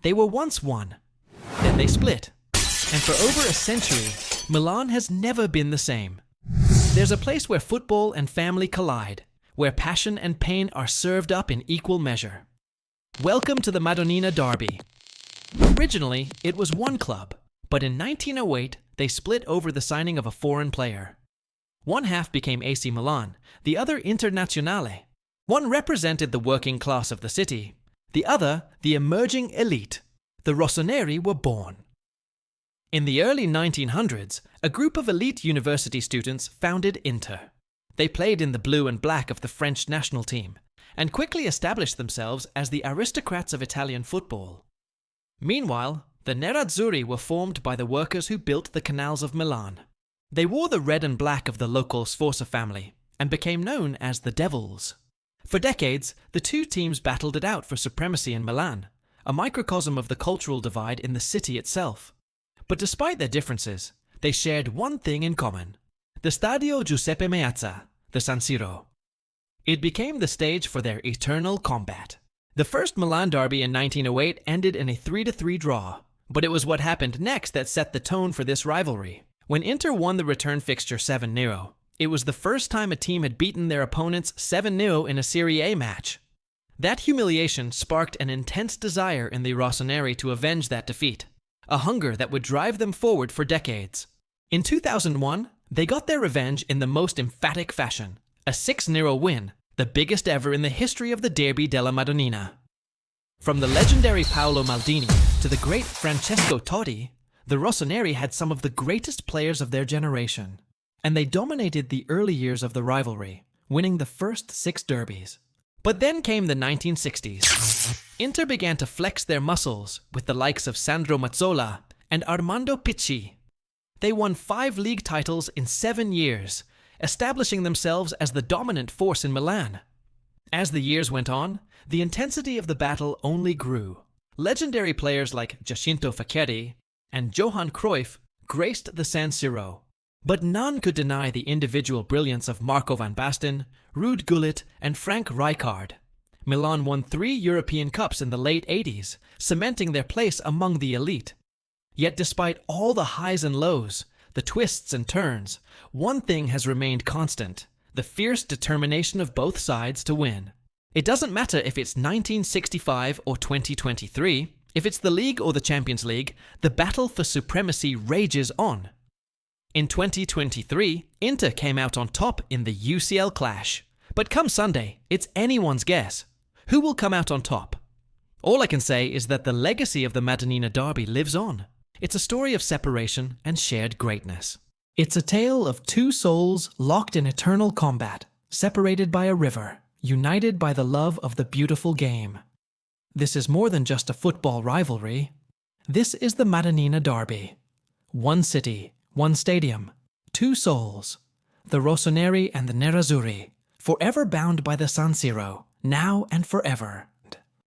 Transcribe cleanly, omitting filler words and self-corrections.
They were once one, then they split. And for over a century, Milan has never been the same. There's a place where football and family collide, where passion and pain are served up in equal measure. Welcome to the Madonnina Derby. Originally, it was one club, but in 1908, they split over the signing of a foreign player. One half became AC Milan, the other Internazionale. One represented the working class of the city, the other the emerging elite. The Rossoneri were born. In the early 1900s, a group of elite university students founded Inter. They played in the blue and black of the French national team, and quickly established themselves as the aristocrats of Italian football. Meanwhile, the Nerazzurri were formed by the workers who built the canals of Milan. They wore the red and black of the local Sforza family, and became known as the Devils. For decades, the two teams battled it out for supremacy in Milan, a microcosm of the cultural divide in the city itself. But despite their differences, they shared one thing in common: the Stadio Giuseppe Meazza, the San Siro. It became the stage for their eternal combat. The first Milan derby in 1908 ended in a 3-3 draw, but it was what happened next that set the tone for this rivalry. When Inter won the return fixture 7-0, it was the first time a team had beaten their opponents 7-0 in a Serie A match. That humiliation sparked an intense desire in the Rossoneri to avenge that defeat, a hunger that would drive them forward for decades. In 2001, they got their revenge in the most emphatic fashion, a 6-0 win, the biggest ever in the history of the Derby della Madonnina. From the legendary Paolo Maldini to the great Francesco Totti, the Rossoneri had some of the greatest players of their generation, and they dominated the early years of the rivalry, winning the first 6 derbies. But then came the 1960s. Inter began to flex their muscles with the likes of Sandro Mazzola and Armando Picci. They won 5 league titles in 7 years, establishing themselves as the dominant force in Milan. As the years went on, the intensity of the battle only grew. Legendary players like Giacinto Facchetti and Johan Cruyff graced the San Siro. But none could deny the individual brilliance of Marco van Basten, Ruud Gullit, and Frank Rijkaard. Milan won 3 European Cups in the late 80s, cementing their place among the elite. Yet despite all the highs and lows, the twists and turns, one thing has remained constant: the fierce determination of both sides to win. It doesn't matter if it's 1965 or 2023, if it's the league or the Champions League, the battle for supremacy rages on. In 2023, Inter came out on top in the UCL clash. But come Sunday, it's anyone's guess. Who will come out on top? All I can say is that the legacy of the Madonnina Derby lives on. It's a story of separation and shared greatness. It's a tale of 2 souls locked in eternal combat, separated by a river, united by the love of the beautiful game. This is more than just a football rivalry. This is the Madonnina Derby. One city, one stadium, 2 souls, the Rossoneri and the Nerazzurri, forever bound by the San Siro, now and forever.